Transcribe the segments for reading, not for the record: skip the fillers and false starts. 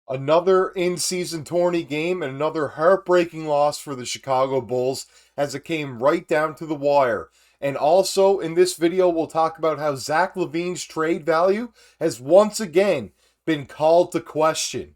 Another in-season tourney game and another heartbreaking loss for the Chicago Bulls as it came right down to the wire. And also in this video, we'll talk about how Zach LaVine's trade value has once again been called to question.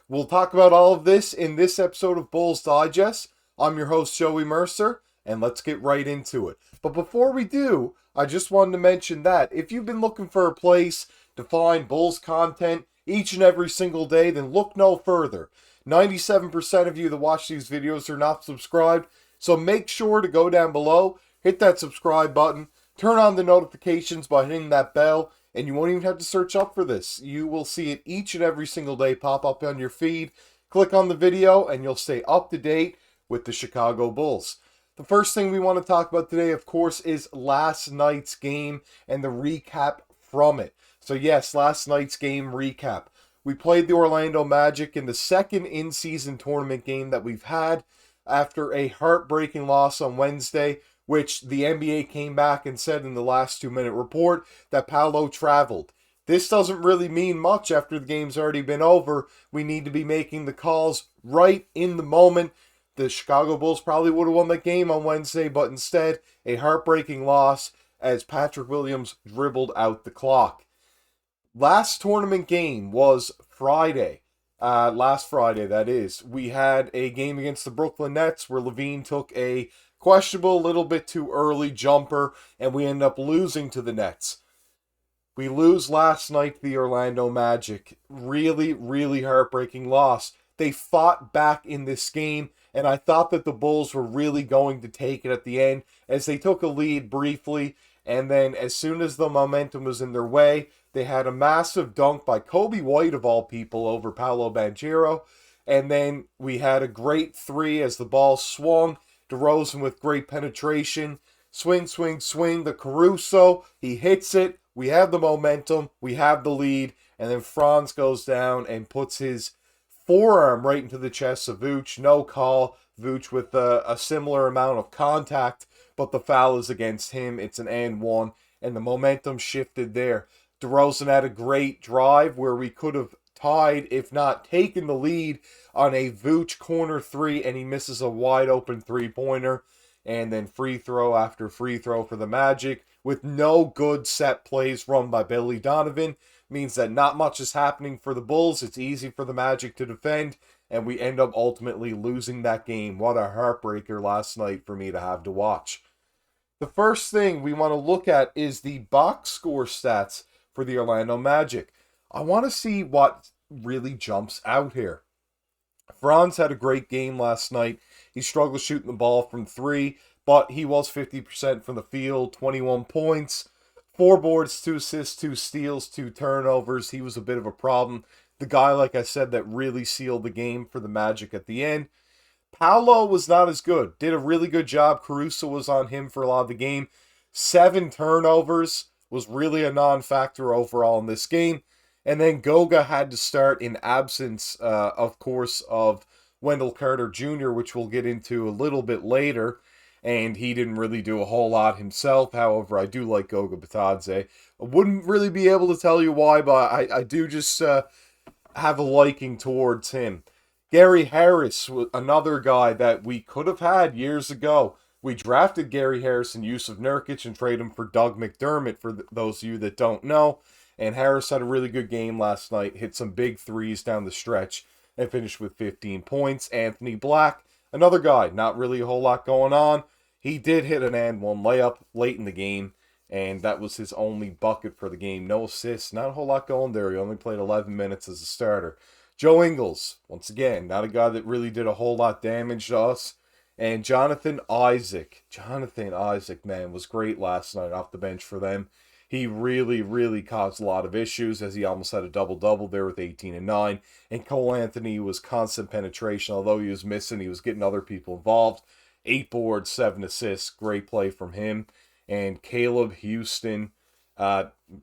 We'll talk about all of this in this episode of Bulls Digest. I'm your host, Joey Mercer, and let's get right into it. But before we do, I just wanted to mention that if you've been looking for a place to find Bulls content each and every single day, then look no further. 97% of you that watch these videos are not subscribed, so make sure to go down below, hit that subscribe button, turn on the notifications by hitting that bell, and you won't even have to search up for this. You will see it each and every single day pop up on your feed. Click on the video and you'll stay up to date with the Chicago Bulls. The first thing we want to talk about today, of course, is last night's game and the recap from it. So yes, last night's game recap. We played the Orlando Magic in the second in-season tournament game that we've had after a heartbreaking loss on Wednesday, which the NBA came back and said in the last 2-minute report that Paolo traveled. This doesn't really mean much after the game's already been over. We need to be making the calls right in the moment. The Chicago Bulls probably would have won that game on Wednesday, but instead, a heartbreaking loss as Patrick Williams dribbled out the clock. Last tournament game was Friday. Last Friday, that is. We had a game against the Brooklyn Nets where LaVine took a questionable, little bit too early jumper, and we ended up losing to the Nets. We lose last night to the Orlando Magic. Really, really heartbreaking loss. They fought back in this game, and I thought that the Bulls were really going to take it at the end as they took a lead briefly, and then as soon as the momentum was in their way, they had a massive dunk by Kobe White, of all people, over Paolo Banchero. And then we had a great three as the ball swung. DeRozan with great penetration. Swing, swing, swing. The Caruso, he hits it. We have the momentum. We have the lead. And then Franz goes down and puts his forearm right into the chest of Vooch. No call. Vooch with a similar amount of contact, but the foul is against him. It's an and one, and the momentum shifted there. DeRozan had a great drive where we could have tied, if not taken the lead, on a Vooch corner three, and he misses a wide open three-pointer. And then free throw after free throw for the Magic with no good set plays run by Billy Donovan. Means that not much is happening for the Bulls. It's easy for the Magic to defend, and we end up ultimately losing that game. What a heartbreaker last night for me to have to watch. The first thing we want to look at is the box score stats for the Orlando Magic. I want to see what really jumps out here. Franz had a great game last night. He struggled shooting the ball from three, but he was 50% from the field, 21 points, 4 boards, 2 assists, 2 steals, 2 turnovers. He was a bit of a problem. The guy, like I said, that really sealed the game for the Magic at the end. Paolo was not as good. Did a really good job. Caruso was on him for a lot of the game. 7 turnovers. Was really a non-factor overall in this game. And then Goga had to start in absence, of course, of Wendell Carter Jr., which we'll get into a little bit later. And he didn't really do a whole lot himself. However, I do like Goga Bitadze. I wouldn't really be able to tell you why, but I do just have a liking towards him. Gary Harris, another guy that we could have had years ago. We drafted Gary Harris and Yusuf Nurkic and traded him for Doug McDermott, for those of you that don't know. And Harris had a really good game last night, hit some big threes down the stretch, and finished with 15 points. Anthony Black, another guy, not really a whole lot going on. He did hit an and one layup late in the game, and that was his only bucket for the game. No assists, not a whole lot going there. He only played 11 minutes as a starter. Joe Ingles, once again, not a guy that really did a whole lot damage to us. And Jonathan Isaac, man, was great last night off the bench for them. He really, really caused a lot of issues as he almost had a double-double there with 18 and 9. And Cole Anthony was constant penetration. Although he was missing, he was getting other people involved. 8 boards, 7 assists. Great play from him. And Caleb Houston,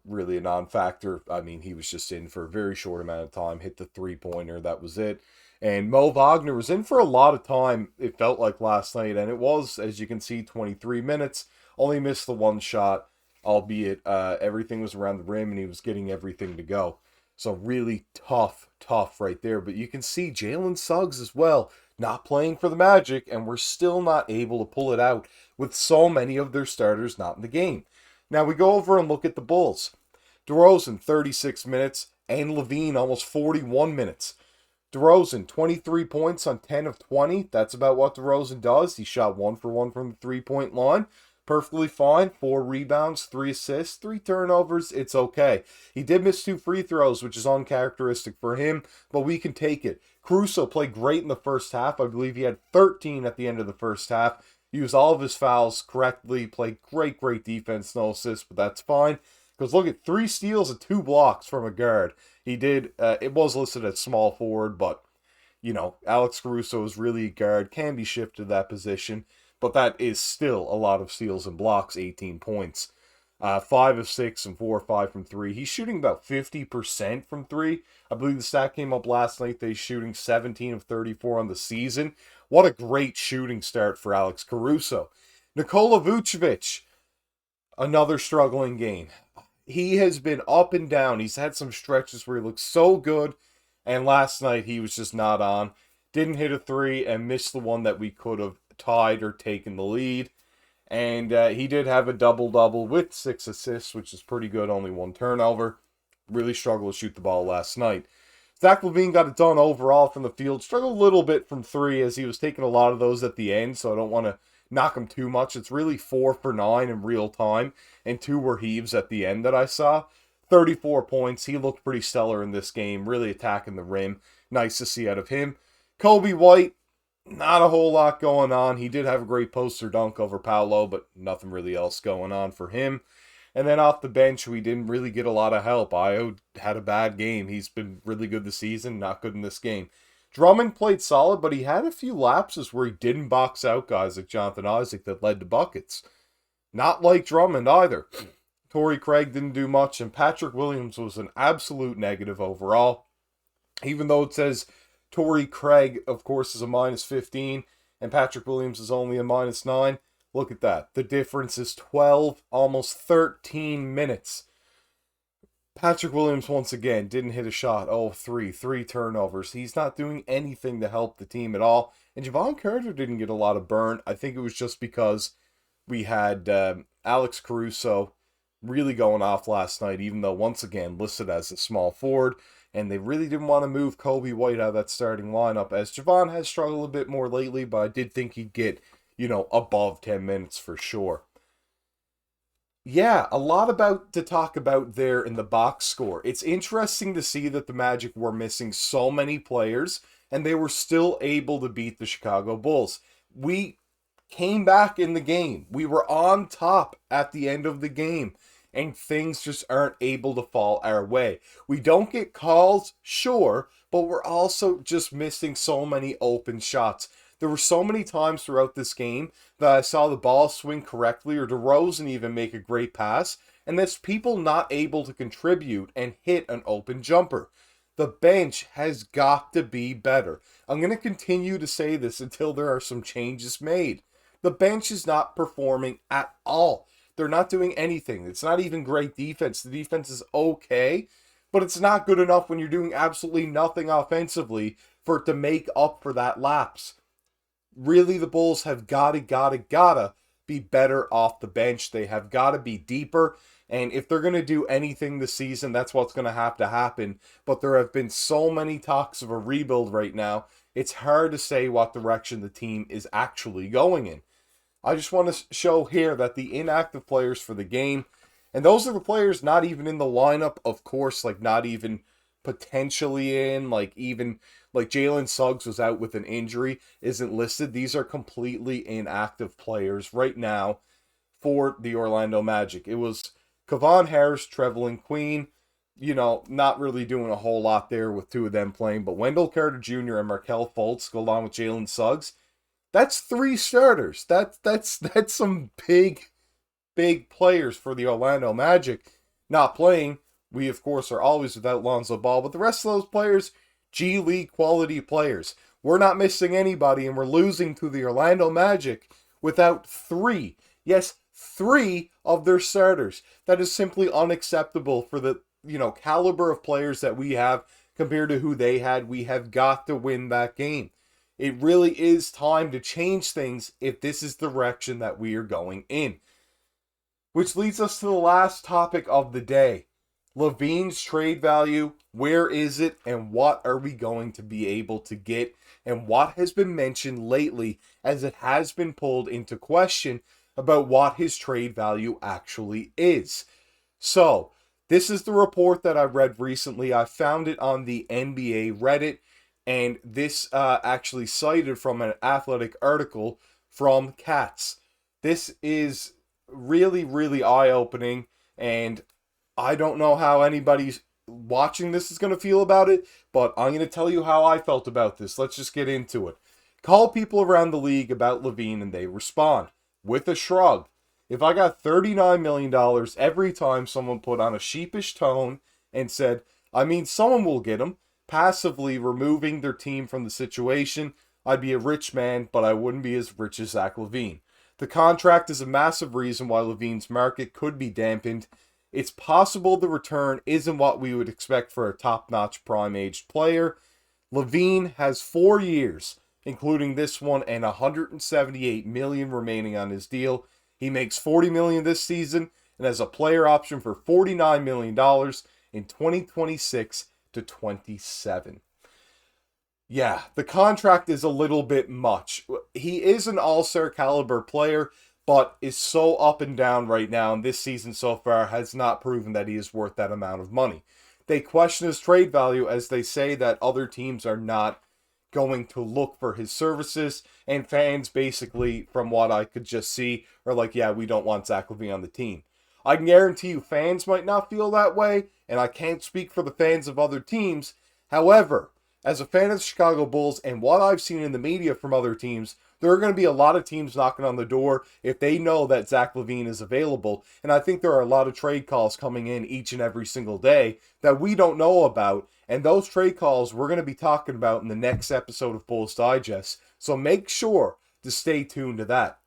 really a non-factor. I mean, he was just in for a very short amount of time. Hit the three-pointer. That was it. And Mo Wagner was in for a lot of time, it felt like last night. And it was, as you can see, 23 minutes. Only missed the one shot, albeit everything was around the rim and he was getting everything to go. So really tough right there. But you can see Jalen Suggs as well, not playing for the Magic, and we're still not able to pull it out with so many of their starters not in the game. Now we go over and look at the Bulls. DeRozan, 36 minutes, and LaVine, almost 41 minutes. DeRozan, 23 points on 10 of 20. That's about what DeRozan does. He shot 1 for 1 from the three-point line. Perfectly fine. 4 rebounds, 3 assists, 3 turnovers. It's okay. He did miss 2 free throws, which is uncharacteristic for him, but we can take it. Caruso played great in the first half. I believe he had 13 at the end of the first half. Used all of his fouls correctly. Played great defense. No assists, but that's fine. Because look at 3 steals and 2 blocks from a guard. He did, it was listed as small forward, but, you know, Alex Caruso is really a guard, can be shifted to that position, but that is still a lot of steals and blocks, 18 points. 5 of 6 and 4 or 5 from 3. He's shooting about 50% from 3. I believe the stat came up last night that he's shooting 17 of 34 on the season. What a great shooting start for Alex Caruso. Nikola Vucevic, another struggling game. He has been up and down. He's had some stretches where he looks so good, and last night he was just not on. Didn't hit a 3 and missed the one that we could have tied or taken the lead. And he did have a double-double with 6 assists, which is pretty good, only 1 turnover. Really struggled to shoot the ball last night. Zach LaVine got it done overall from the field. Struggled a little bit from 3 as he was taking a lot of those at the end, so I don't want to knock him too much. It's really 4 for 9 in real time, and 2 were heaves at the end that I saw. 34 points. He looked pretty stellar in this game, really attacking the rim. Nice to see out of him. Kobe White, not a whole lot going on. He did have a great poster dunk over Paolo, but nothing really else going on for him. And then off the bench, we didn't really get a lot of help. Io had a bad game. He's been really good this season, not good in this game. Drummond played solid, but he had a few lapses where he didn't box out guys like Jonathan Isaac that led to buckets. Not like Drummond either. Torrey Craig didn't do much, and Patrick Williams was an absolute negative overall. Even though it says Torrey Craig, of course, is a minus 15, and Patrick Williams is only a minus 9. Look at that. The difference is 12, almost 13 minutes. Patrick Williams, once again, didn't hit a shot. 3 turnovers. He's not doing anything to help the team at all. And Javon Carter didn't get a lot of burn. I think it was just because we had Alex Caruso really going off last night, even though, once again, listed as a small forward. And they really didn't want to move Kobe White out of that starting lineup, as Javon has struggled a bit more lately, but I did think he'd get, above 10 minutes for sure. Yeah, a lot to talk about there in the box score. It's interesting to see that the Magic were missing so many players, and they were still able to beat the Chicago Bulls. We came back in the game. We were on top at the end of the game, and things just aren't able to fall our way. We don't get calls, sure, but we're also just missing so many open shots. There were so many times throughout this game that I saw the ball swing correctly, or DeRozan even make a great pass, and there's people not able to contribute and hit an open jumper. The bench has got to be better. I'm going to continue to say this until there are some changes made. The bench is not performing at all. They're not doing anything. It's not even great defense. The defense is okay, but it's not good enough when you're doing absolutely nothing offensively for it to make up for that lapse. Really, the Bulls have gotta be better off the bench. They have got to be deeper. And if they're going to do anything this season, that's what's going to happen. But there have been so many talks of a rebuild right now, it's hard to say what direction the team is actually going in. I just want to show here that the inactive players for the game, and those are the players not even in the lineup, of course, like not even potentially in, like Jalen Suggs was out with an injury, isn't listed. These are completely inactive players right now for the Orlando Magic. It was Kevon Harris, Trevelyan Queen, not really doing a whole lot there with 2 of them playing, but Wendell Carter Jr. and Markelle Fultz go along with Jalen Suggs. That's 3 starters. That's some big players for the Orlando Magic not playing. We, of course, are always without Lonzo Ball, but the rest of those players, G League quality players. We're not missing anybody, and we're losing to the Orlando Magic without 3. Yes, 3 of their starters. That is simply unacceptable for the caliber of players that we have compared to who they had, we have got to win that game. It really is time to change things if this is the direction that we are going in. Which leads us to the last topic of the day. LaVine's trade value, where is it, and what are we going to be able to get, and what has been mentioned lately as it has been pulled into question about what his trade value actually is. So, this is the report that I read recently. I found it on the NBA Reddit, and this actually cited from an Athletic article from Katz. This is really, really eye-opening, and I don't know how anybody watching this is going to feel about it, but I'm going to tell you how I felt about this. Let's just get into it. Call people around the league about LaVine, and they respond with a shrug. If I got $39 million every time someone put on a sheepish tone and said, I mean, someone will get him, passively removing their team from the situation, I'd be a rich man, but I wouldn't be as rich as Zach LaVine. The contract is a massive reason why LaVine's market could be dampened. It's possible the return isn't what we would expect for a top-notch prime-aged player. LaVine has 4 years, including this one, and $178 million remaining on his deal. He makes $40 million this season and has a player option for $49 million in 2026 to 27. Yeah, the contract is a little bit much. He is an all-star caliber player, but is so up and down right now, and this season so far has not proven that he is worth that amount of money. They question his trade value as they say that other teams are not going to look for his services, and fans basically, from what I could just see, are like, yeah, we don't want Zach LaVine on the team. I can guarantee you fans might not feel that way, and I can't speak for the fans of other teams. However, as a fan of the Chicago Bulls and what I've seen in the media from other teams, there are going to be a lot of teams knocking on the door if they know that Zach LaVine is available. And I think there are a lot of trade calls coming in each and every single day that we don't know about. And those trade calls we're going to be talking about in the next episode of Bulls Digest. So make sure to stay tuned to that.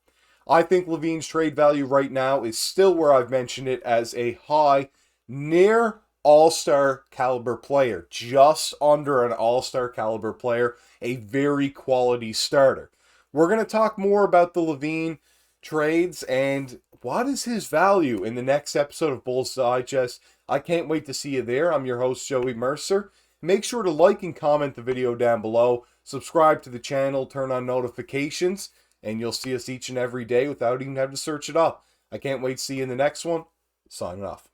I think LaVine's trade value right now is still where I've mentioned it as a high, near all-star caliber player. Just under an all-star caliber player. A very quality starter. We're going to talk more about the LaVine trades and what is his value in the next episode of Bulls Digest. I can't wait to see you there. I'm your host, Joey Mercer. Make sure to like and comment the video down below. Subscribe to the channel, turn on notifications, and you'll see us each and every day without even having to search it up. I can't wait to see you in the next one. Signing off.